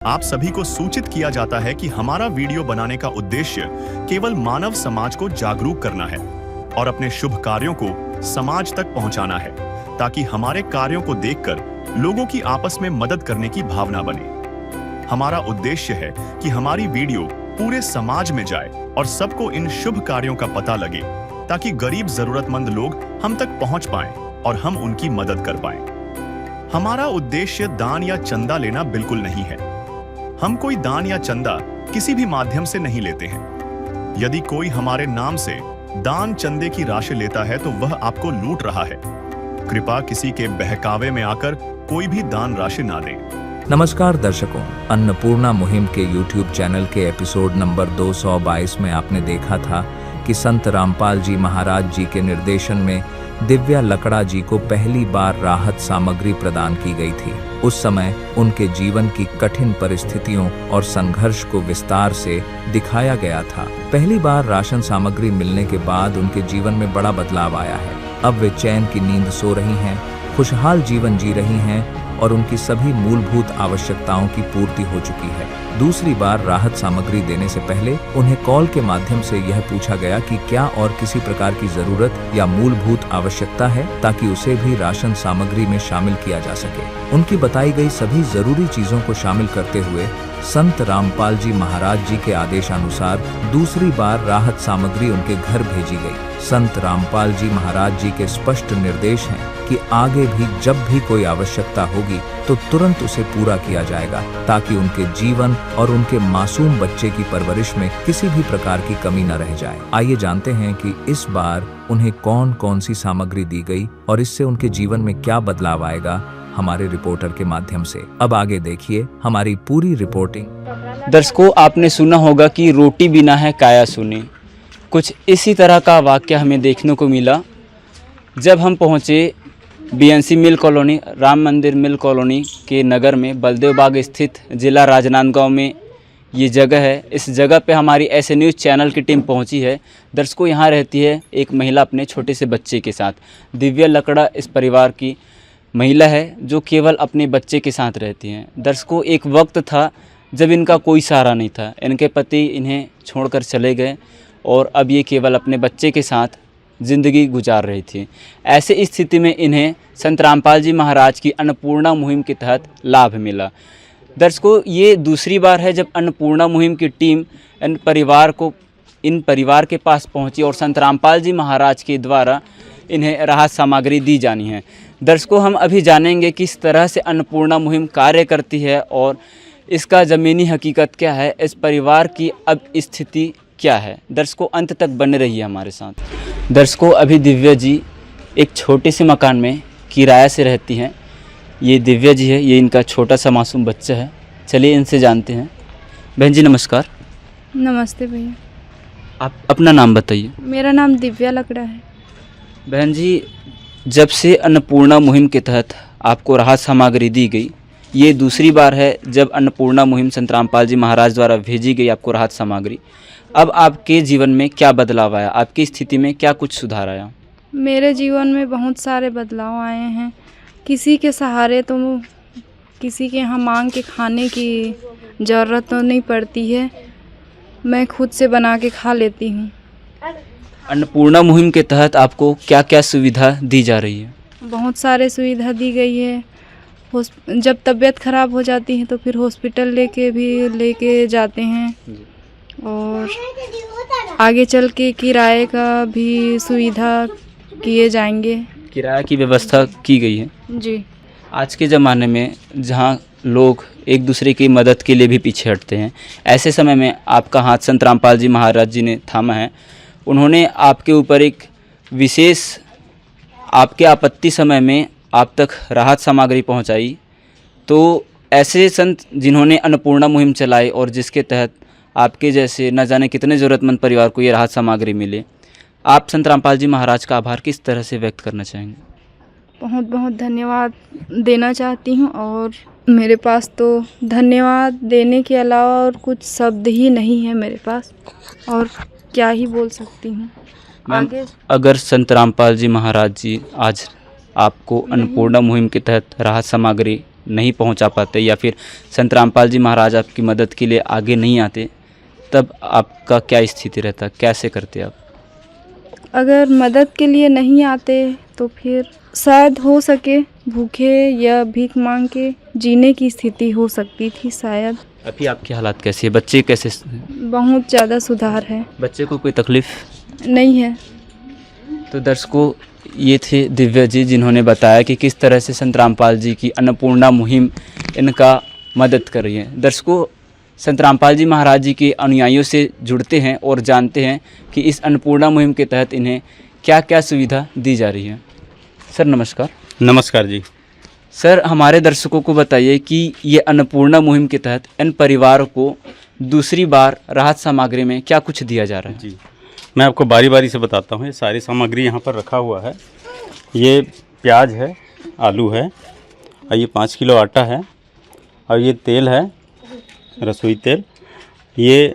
आप सभी को सूचित किया जाता है कि हमारा वीडियो बनाने का उद्देश्य केवल मानव समाज को जागरूक करना है और अपने शुभ कार्यों को समाज तक पहुंचाना है, ताकि हमारे कार्यों को देखकर लोगों की आपस में मदद करने की भावना बने। हमारा उद्देश्य है कि हमारी वीडियो पूरे समाज में जाए और सबको इन शुभ कार्यों का पता लगे, ताकि गरीब जरूरतमंद लोग हम तक पहुंच पाएं और हम उनकी मदद कर पाएं। हमारा उद्देश्य दान या चंदा लेना बिल्कुल नहीं है। हम कोई दान या चंदा किसी भी माध्यम से नहीं लेते हैं। यदि कोई हमारे नाम से दान चंदे की राशि लेता है तो वह आपको लूट रहा है। कृपया किसी के बहकावे में आकर कोई भी दान राशि ना दें। नमस्कार दर्शकों, अन्नपूर्णा मुहिम के YouTube चैनल के एपिसोड नंबर 222 में आपने देखा था कि संत रामपाल जी महाराज जी के निर्देशन में दिव्या लकड़ा जी को पहली बार राहत सामग्री प्रदान की गई थी। उस समय उनके जीवन की कठिन परिस्थितियों और संघर्ष को विस्तार से दिखाया गया था। पहली बार राशन सामग्री मिलने के बाद उनके जीवन में बड़ा बदलाव आया है। अब वे चैन की नींद सो रही हैं, खुशहाल जीवन जी रही हैं और उनकी सभी मूलभूत आवश्यकताओं की पूर्ति हो चुकी है। दूसरी बार राहत सामग्री देने से पहले उन्हें कॉल के माध्यम से यह पूछा गया कि क्या और किसी प्रकार की जरूरत या मूलभूत आवश्यकता है, ताकि उसे भी राशन सामग्री में शामिल किया जा सके। उनकी बताई गई सभी जरूरी चीजों को शामिल करते हुए संत रामपाल जी महाराज जी के आदेशानुसार दूसरी बार राहत सामग्री उनके घर भेजी गई। संत रामपाल जी महाराज जी के स्पष्ट निर्देश हैं कि आगे भी जब भी कोई आवश्यकता होगी तो तुरंत उसे पूरा किया जाएगा, ताकि उनके जीवन और उनके मासूम बच्चे की परवरिश में किसी भी प्रकार की कमी न रह जाए। आइए जानते हैं कि इस बार उन्हें कौन कौन सी सामग्री दी गई और इससे उनके जीवन में क्या बदलाव आएगा, हमारे रिपोर्टर के माध्यम से। अब आगे देखिए हमारी पूरी रिपोर्टिंग। दर्शकों, आपने सुना होगा कि रोटी बिना है काया सुनी। कुछ इसी तरह का वाक्य हमें देखने को मिला जब हम पहुंचे बीएनसी मिल कॉलोनी, राम मंदिर मिल कॉलोनी के नगर में बलदेव बाग स्थित जिला राजनांदगांव में ये जगह है। इस जगह पे हमारी ऐसे न्यूज़ चैनल की टीम पहुंची है। दर्शकों, यहाँ रहती है एक महिला अपने छोटे से बच्चे के साथ। दिव्या लकड़ा इस परिवार की महिला है जो केवल अपने बच्चे के साथ रहती हैं। दर्शकों, एक वक्त था जब इनका कोई सहारा नहीं था। इनके पति इन्हें छोड़कर चले गए और अब ये केवल अपने बच्चे के साथ ज़िंदगी गुजार रही थी। ऐसे स्थिति में इन्हें संत रामपाल जी महाराज की अन्नपूर्णा मुहिम के तहत लाभ मिला। दर्शकों, ये दूसरी बार है जब अन्नपूर्णा मुहिम की टीम इन परिवार के पास पहुंची और संत रामपाल जी महाराज के द्वारा इन्हें राहत सामग्री दी जानी है। दर्शकों, हम अभी जानेंगे किस तरह से अन्नपूर्णा मुहिम कार्य करती है और इसका ज़मीनी हकीकत क्या है, इस परिवार की अब स्थिति क्या है। दर्शकों, अंत तक बने रहिए हमारे साथ। दर्शकों, अभी दिव्या जी एक छोटे से मकान में किराया से रहती हैं। ये दिव्या जी है, ये इनका छोटा सा मासूम बच्चा है। चलिए इनसे जानते हैं। बहन जी नमस्कार। नमस्ते भैया। आप अपना नाम बताइए। मेरा नाम दिव्या लकड़ा है। बहन जी, जब से अन्नपूर्णा मुहिम के तहत आपको राहत सामग्री दी गई, ये दूसरी बार है जब अन्नपूर्णा मुहिम संत रामपाल जी महाराज द्वारा भेजी गई आपको राहत सामग्री। अब आपके जीवन में क्या बदलाव आया, आपकी स्थिति में क्या कुछ सुधार आया? मेरे जीवन में बहुत सारे बदलाव आए हैं। किसी के सहारे तो किसी के यहाँ मांग के खाने की ज़रूरत तो नहीं पड़ती है, मैं खुद से बना के खा लेती हूँ। अन्नपूर्णा मुहिम के तहत आपको क्या क्या सुविधा दी जा रही है? बहुत सारे सुविधा दी गई है। जब तबीयत ख़राब हो जाती है तो फिर हॉस्पिटल लेके जाते हैं और आगे चल के किराए का भी सुविधा किए जाएंगे। किराए की व्यवस्था की गई है जी। आज के ज़माने में जहां लोग एक दूसरे की मदद के लिए भी पीछे हटते हैं, ऐसे समय में आपका हाथ संत रामपाल जी महाराज जी ने थामा है। उन्होंने आपके ऊपर एक विशेष आपके आपत्ति समय में आप तक राहत सामग्री पहुंचाई। तो ऐसे संत जिन्होंने अन्नपूर्णा मुहिम चलाई और जिसके तहत आपके जैसे न जाने कितने ज़रूरतमंद परिवार को ये राहत सामग्री मिले, आप संत रामपाल जी महाराज का आभार किस तरह से व्यक्त करना चाहेंगे? बहुत बहुत धन्यवाद देना चाहती हूँ और मेरे पास तो धन्यवाद देने के अलावा और कुछ शब्द ही नहीं है मेरे पास, और क्या ही बोल सकती हूँ आगे। अगर संत रामपाल जी महाराज जी आज आपको अन्नपूर्णा मुहिम के तहत राहत सामग्री नहीं पहुंचा पाते या फिर संत रामपाल जी महाराज आपकी मदद के लिए आगे नहीं आते, तब आपका क्या स्थिति रहता, कैसे करते आप? अगर मदद के लिए नहीं आते तो फिर शायद हो सके भूखे या भीख मांग के जीने की स्थिति हो सकती थी शायद। अभी आपकी हालात कैसी है? बच्चे कैसे? बहुत ज़्यादा सुधार है, बच्चे को कोई तकलीफ़ नहीं है। तो दर्शकों, ये थे दिव्या जी जिन्होंने बताया कि किस तरह से संत रामपाल जी की अन्नपूर्णा मुहिम इनका मदद कर रही है। दर्शकों, संत रामपाल जी महाराज जी के अनुयायियों से जुड़ते हैं और जानते हैं कि इस अन्नपूर्णा मुहिम के तहत इन्हें क्या क्या सुविधा दी जा रही है। सर नमस्कार। नमस्कार जी। सर, हमारे दर्शकों को बताइए कि ये अन्नपूर्णा मुहिम के तहत इन परिवारों को दूसरी बार राहत सामग्री में क्या कुछ दिया जा रहा है? जी, मैं आपको बारी बारी से बताता हूँ। ये सारी सामग्री यहाँ पर रखा हुआ है। ये प्याज है, आलू है, और ये 5 किलो आटा है, और ये तेल है, रसोई तेल, ये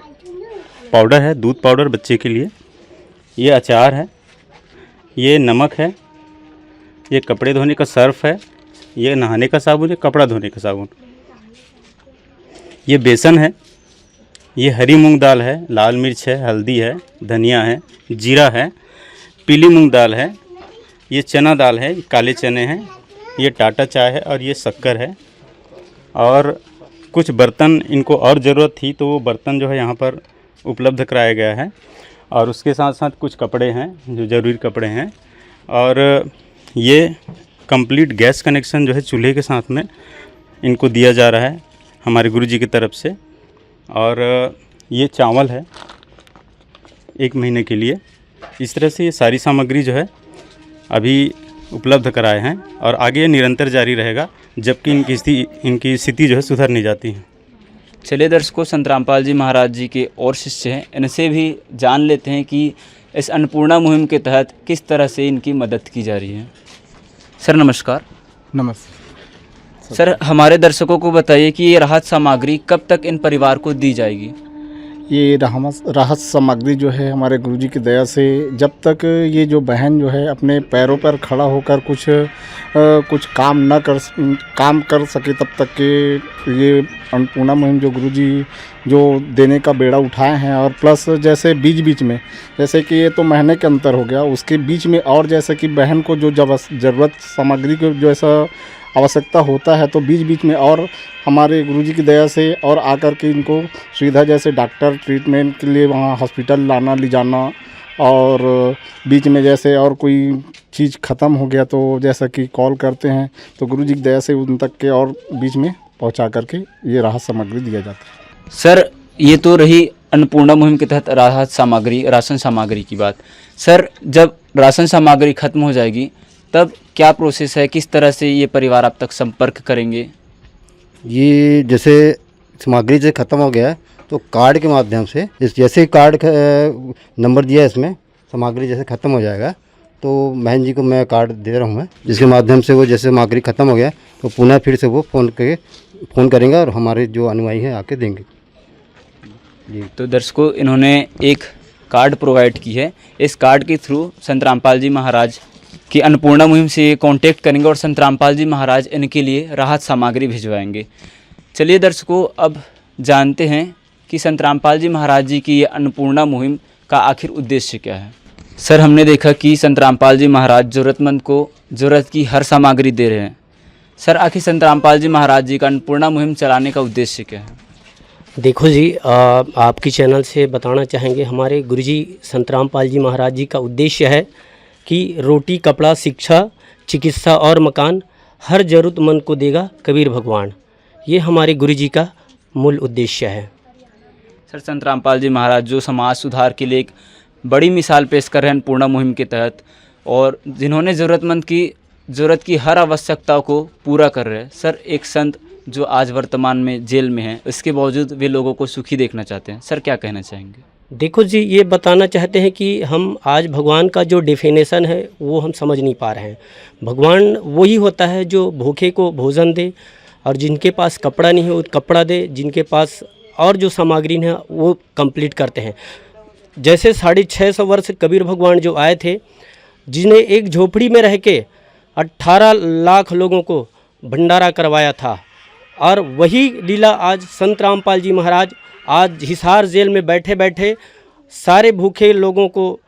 पाउडर है, दूध पाउडर बच्चे के लिए, ये अचार है, ये नमक है, ये कपड़े धोने का सर्फ है, ये नहाने का साबुन है, कपड़ा धोने का साबुन, ये बेसन है, ये हरी मूंग दाल है, लाल मिर्च है, हल्दी है, धनिया है, जीरा है, पीली मूंग दाल है, ये चना दाल है, काले चने हैं, ये टाटा चाय है, और ये शक्कर है। और कुछ बर्तन इनको और ज़रूरत थी तो वो बर्तन जो है यहाँ पर उपलब्ध कराया गया है। और उसके साथ साथ कुछ कपड़े हैं जो ज़रूरी कपड़े हैं, और ये कंप्लीट गैस कनेक्शन जो है चूल्हे के साथ में इनको दिया जा रहा है हमारे गुरुजी की तरफ से। और ये चावल है 1 महीने के लिए। इस तरह से ये सारी सामग्री जो है अभी उपलब्ध कराए हैं, और आगे निरंतर जारी रहेगा जबकि इनकी स्थिति जो है सुधर नहीं जाती है। चलिए दर्शकों, संत रामपाल जी महाराज जी के और शिष्य हैं, इनसे भी जान लेते हैं कि इस अन्नपूर्णा मुहिम के तहत किस तरह से इनकी मदद की जा रही है। सर नमस्कार। नमस्ते सर, हमारे दर्शकों को बताइए कि ये राहत सामग्री कब तक इन परिवार को दी जाएगी? ये राहत सामग्री जो है हमारे गुरुजी की दया से जब तक ये जो बहन जो है अपने पैरों पर खड़ा होकर कुछ काम कर सके तब तक के ये अन्नपूर्णा मुहिम जो गुरुजी जो देने का बेड़ा उठाए हैं। और प्लस जैसे बीच में जैसे कि ये तो महीने के अंतर हो गया, उसके बीच में और जैसे कि बहन को जो ज़रूरत सामग्री को जो ऐसा आवश्यकता होता है तो बीच में और हमारे गुरुजी की दया से और आकर के इनको सुविधा जैसे डॉक्टर ट्रीटमेंट के लिए वहाँ हॉस्पिटल लाना ले जाना, और बीच में जैसे और कोई चीज़ ख़त्म हो गया तो जैसा कि कॉल करते हैं तो गुरुजी की दया से उन तक के और बीच में पहुँचा करके ये राहत सामग्री दिया जाता है। सर, ये तो रही अन्नपूर्णा मुहिम के तहत राहत सामग्री, राशन सामग्री की बात। सर, जब राशन सामग्री खत्म हो जाएगी तब क्या प्रोसेस है, किस तरह से ये परिवार आप तक संपर्क करेंगे? ये जैसे सामग्री से ख़त्म हो गया है तो कार्ड के माध्यम से जैसे कार्ड नंबर दिया है इसमें, सामग्री जैसे ख़त्म हो जाएगा तो बहन जी को मैं कार्ड दे रहा हूँ मैं, जिसके माध्यम से वो जैसे सामग्री ख़त्म हो गया तो पुनः फिर से वो फ़ोन करेंगे और हमारे जो अनुयायी हैं आके देंगे जी। तो दर्शकों, इन्होंने एक कार्ड प्रोवाइड की है। इस कार्ड के थ्रू संत रामपाल जी महाराज की अन्नपूर्णा मुहिम से कांटेक्ट करेंगे और संत रामपाल जी महाराज इनके लिए राहत सामग्री भिजवाएंगे। चलिए दर्शकों, अब जानते हैं कि संत रामपाल जी महाराज जी की ये अन्नपूर्णा मुहिम का आखिर उद्देश्य क्या है। सर, हमने देखा कि संत रामपाल जी महाराज ज़रूरतमंद को ज़रूरत की हर सामग्री दे रहे हैं। सर, आखिर संत रामपाल जी महाराज जी का अन्नपूर्णा मुहिम चलाने का उद्देश्य क्या है? देखो जी, आपकी चैनल से बताना चाहेंगे, हमारे गुरुजी संत रामपाल जी महाराज जी का उद्देश्य है कि रोटी, कपड़ा, शिक्षा, चिकित्सा और मकान हर ज़रूरतमंद को देगा कबीर भगवान। ये हमारे गुरुजी का मूल उद्देश्य है। सर, संत रामपाल जी महाराज जो समाज सुधार के लिए एक बड़ी मिसाल पेश कर रहे हैं अन्नपूर्णा मुहिम के तहत, और जिन्होंने ज़रूरत की हर आवश्यकताओं को पूरा कर रहे हैं। सर, एक संत जो आज वर्तमान में जेल में हैं, इसके बावजूद वे लोगों को सुखी देखना चाहते हैं। सर, क्या कहना चाहेंगे? देखो जी, ये बताना चाहते हैं कि हम आज भगवान का जो डेफिनेशन है वो हम समझ नहीं पा रहे हैं। भगवान वही होता है जो भूखे को भोजन दे, और जिनके पास कपड़ा नहीं है वो कपड़ा दे, जिनके पास और जो सामग्री है वो कंप्लीट करते हैं। जैसे 650 वर्ष कबीर भगवान जो आए थे, जिन्हें एक झोपड़ी में रह के 18 लाख लोगों को भंडारा करवाया था। और वही लीला आज संत रामपाल जी महाराज आज हिसार जेल में बैठे बैठे सारे भूखे लोगों को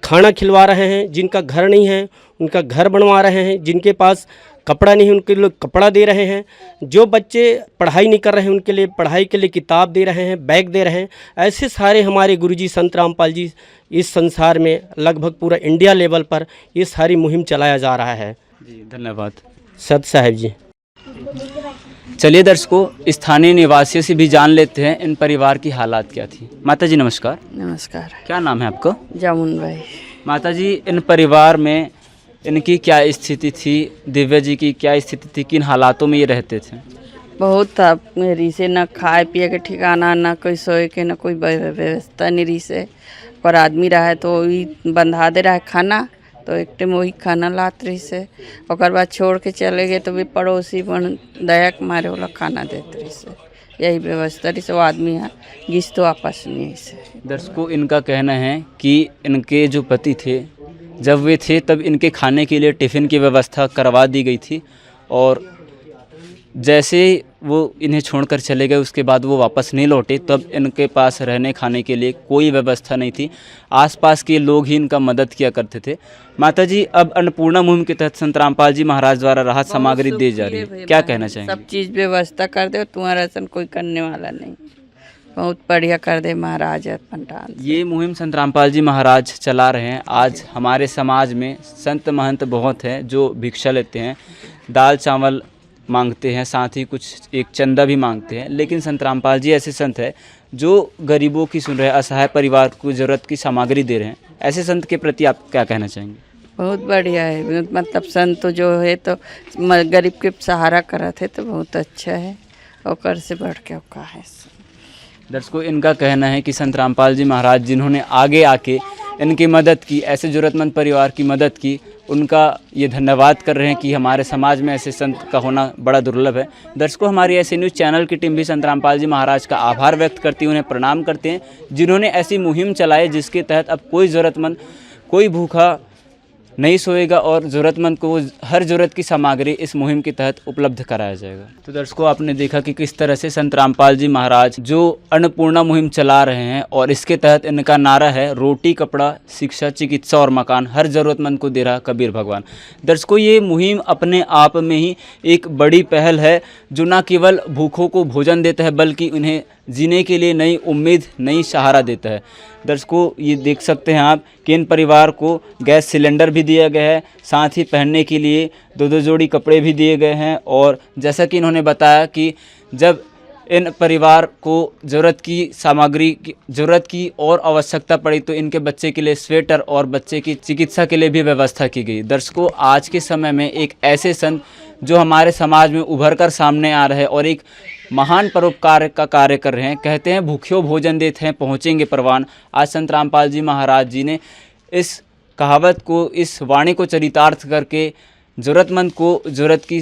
खाना खिलवा रहे हैं। जिनका घर नहीं है उनका घर बनवा रहे हैं, जिनके पास कपड़ा नहीं है उनके लिए कपड़ा दे रहे हैं, जो बच्चे पढ़ाई नहीं कर रहे हैं उनके लिए पढ़ाई के लिए किताब दे रहे हैं, बैग दे रहे हैं। ऐसे सारे हमारे गुरुजी संत रामपाल जी इस संसार में लगभग पूरा इंडिया लेवल पर ये सारी मुहिम चलाया जा रहा है। जी धन्यवाद सत साहेब जी। चलिए दर्शकों, स्थानीय निवासियों से भी जान लेते हैं इन परिवार की हालात क्या थी। माता जी नमस्कार। नमस्कार। क्या नाम है आपका? जामुन भाई। माता जी, इन परिवार में इनकी क्या स्थिति थी, दिव्या जी की क्या स्थिति थी, किन हालातों में ये रहते थे? बहुत था मेरी से, न खाए पिए के ठिकाना, न कोई सोए के, न कोई व्यवस्था नहीं से। पर आदमी रहा है तो वही बंधा दे रहा है खाना, तो एक टाइम वही खाना लात रही से। और बाद छोड़ के चले गए तो भी पड़ोसी बन दया के मारे वाला खाना देते रही से। यही व्यवस्था रही से। वो आदमी यहाँ घिस तो आपस नहीं से। दर्शकों, इनका कहना है कि इनके जो पति थे जब वे थे तब इनके खाने के लिए टिफ़िन की व्यवस्था करवा दी गई थी, और जैसे वो इन्हें छोड़कर चले गए उसके बाद वो वापस नहीं लौटे, तब इनके पास रहने खाने के लिए कोई व्यवस्था नहीं थी। आसपास के लोग ही इनका मदद किया करते थे। माता जी, अब अन्नपूर्णा मुहिम के तहत संत रामपाल जी महाराज द्वारा राहत सामग्री दी जा रही है, क्या कहना चाहेंगे? सब चीज़ व्यवस्था कर दे, तुम्हारा ऐसा कोई करने वाला नहीं। बहुत बढ़िया कर दे महाराज पंडाल। ये मुहिम संत रामपाल जी महाराज चला रहे हैं। आज हमारे समाज में संत महंत बहुत हैं जो भिक्षा लेते हैं, दाल चावल मांगते हैं, साथ ही कुछ एक चंदा भी मांगते हैं। लेकिन संत रामपाल जी ऐसे संत हैं जो गरीबों की सुन रहे हैं, असहाय परिवार को ज़रूरत की सामग्री दे रहे हैं। ऐसे संत के प्रति आप क्या कहना चाहेंगे? बहुत बढ़िया है, मतलब संत जो है तो गरीब के सहारा करत है तो बहुत अच्छा है, और से बढ़ के औका है। दर्शकों, इनका कहना है कि संत रामपाल जी महाराज जिन्होंने आगे आके इनकी मदद की, ऐसे ज़रूरतमंद परिवार की मदद की, उनका ये धन्यवाद कर रहे हैं कि हमारे समाज में ऐसे संत का होना बड़ा दुर्लभ है। दर्शकों, हमारी ऐसे न्यूज़ चैनल की टीम भी संत रामपाल जी महाराज का आभार व्यक्त करती है, उन्हें प्रणाम करते हैं जिन्होंने ऐसी मुहिम चलाई जिसके तहत अब कोई ज़रूरतमंद, कोई भूखा नहीं सोएगा और ज़रूरतमंद को हर ज़रूरत की सामग्री इस मुहिम के तहत उपलब्ध कराया जाएगा। तो दर्शकों, आपने देखा कि किस तरह से संत रामपाल जी महाराज जो अन्नपूर्णा मुहिम चला रहे हैं, और इसके तहत इनका नारा है रोटी कपड़ा शिक्षा चिकित्सा और मकान हर ज़रूरतमंद को दे रहा कबीर भगवान। दर्शकों, ये मुहिम अपने आप में ही एक बड़ी पहल है जो न केवल भूखों को भोजन देता है बल्कि उन्हें जीने के लिए नई उम्मीद, नई सहारा देता है। दर्शकों, ये देख सकते हैं आप कि इन परिवार को गैस सिलेंडर भी दिया गया है, साथ ही पहनने के लिए 2-2 जोड़ी कपड़े भी दिए गए हैं। और जैसा कि इन्होंने बताया कि जब इन परिवार को ज़रूरत की सामग्री की ज़रूरत की और आवश्यकता पड़ी तो इनके बच्चे के लिए स्वेटर और बच्चे की चिकित्सा के लिए भी व्यवस्था की गई। दर्शकों, आज के समय में एक ऐसे संत जो हमारे समाज में उभर कर सामने आ रहे हैं और एक महान परोपकार का कार्य कर रहे हैं। कहते हैं भूख्यों भोजन देते हैं पहुँचेंगे परवान। आज संत रामपाल जी महाराज जी ने इस कहावत को, इस वाणी को चरितार्थ करके ज़रूरतमंद को ज़रूरत की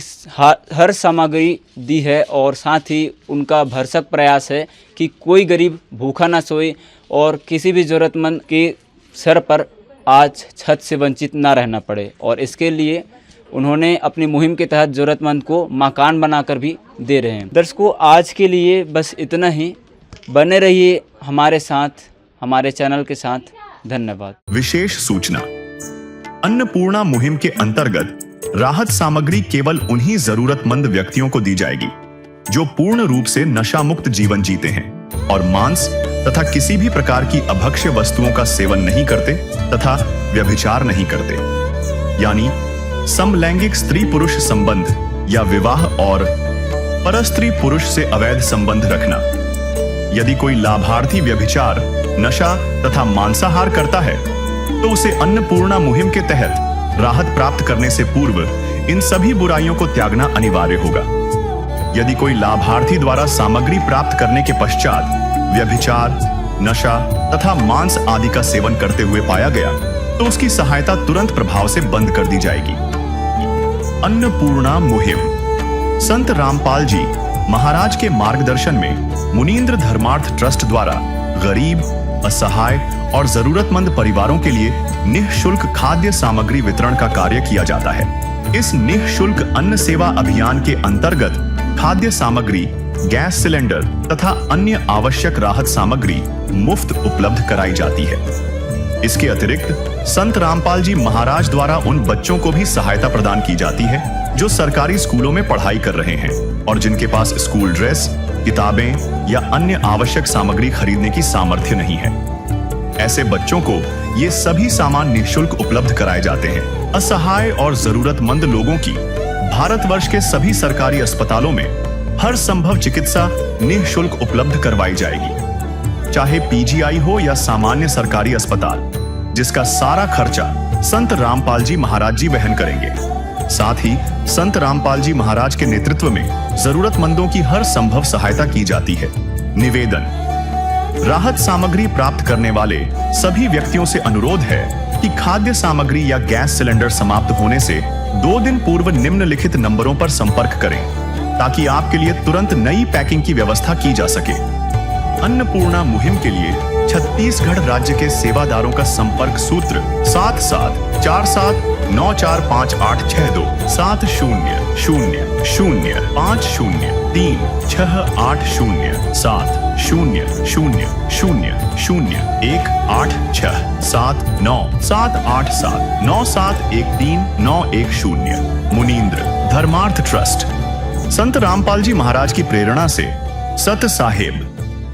हर सामग्री दी है, और साथ ही उनका भरसक प्रयास है कि कोई गरीब भूखा ना सोए और किसी भी ज़रूरतमंद के सर पर आज छत से वंचित ना रहना पड़े। और इसके लिए उन्होंने अपनी मुहिम के तहत ज़रूरतमंद को मकान बनाकर भी दे रहे हैं। दर्शकों, आज के लिए बस इतना ही। बने रहिए हमारे साथ, हमारे चैनल के साथ। धन्यवाद। विशेष सूचना, अन्नपूर्णा मुहिम के अंतर्गत राहत सामग्री केवल उन्हीं जरूरतमंद व्यक्तियों को दी जाएगी जो पूर्ण रूप से नशा मुक्त जीवन जीते हैं और मांस तथा किसी भी प्रकार की अभक्ष्य वस्तुओं का सेवन नहीं करते तथा व्यभिचार नहीं करते, यानी समलैंगिक स्त्री पुरुष संबंध या विवाह और परस्त्री पुरुष से अवैध संबंध रखना। यदि कोई लाभार्थी व्यभिचार, नशा तथा मांसाहार करता है तो उसे अन्नपूर्णा मुहिम के तहत राहत प्राप्त करने से पूर्व इन सभी बुराइयों को त्यागना अनिवार्य होगा। यदि कोई लाभार्थी द्वारा सामग्री प्राप्त करने के पश्चात व्यभिचार, नशा तथा मांस आदि का सेवन करते हुए पाया गया तो उसकी सहायता तुरंत प्रभाव से बंद कर दी जाएगी। अन्नपूर्णा मुहिम संत रामपाल जी महाराज के मार्गदर्शन में मुनीन्द्र धर्मार्थ ट्रस्ट द्वारा गरीब, असहाय और जरूरतमंद परिवारों के लिए निःशुल्क खाद्य सामग्री वितरण का कार्य किया जाता है। इस निःशुल्क अन्न सेवा अभियान के अंतर्गत खाद्य सामग्री, गैस सिलेंडर तथा अन्य आवश्यक राहत सामग्री मुफ्त उपलब्ध कराई जाती है। इसके अतिरिक्त संत रामपाल जी महाराज द्वारा उन बच्चों को भी सहायता प्रदान की जाती है जो सरकारी स्कूलों में पढ़ाई कर रहे हैं और जिनके पास स्कूल ड्रेस, किताबें या अन्य आवश्यक सामग्री खरीदने की सामर्थ्य नहीं है। ऐसे बच्चों को ये सभी सामान निःशुल्क उपलब्ध कराए जाते हैं। असहाय और जरूरतमंद लोगों की भारतवर्ष के सभी सरकारी अस्पतालों में हर संभव चिकित्सा निःशुल्क उपलब्ध करवाई जाएगी, चाहे पीजीआई हो या सामान्य सरकारी अस्पताल, जिसका सारा खर्चा संत रामपाल जी महाराज जी वहन करेंगे। साथ ही संत रामपाल जी महाराज के नेतृत्व में जरूरतमंदों की हर संभव सहायता की जाती है। निवेदन: राहत सामग्री प्राप्त करने वाले सभी व्यक्तियों से अनुरोध है कि खाद्य सामग्री या गैस सिलेंडर समाप्त होने से 2 दिन पूर्व निम्नलिखित नंबरों पर संपर्क करें ताकि आपके लिए तुरंत नई पैकिंग की व्यवस्था की जा सके। अन्नपूर्णा मुहिम के लिए छत्तीसगढ़ राज्य के सेवादारों का संपर्क सूत्र 7747945862 70505008679787 मुनींद्र धर्मार्थ ट्रस्ट। संत रामपाल जी महाराज की प्रेरणा से सत साहेब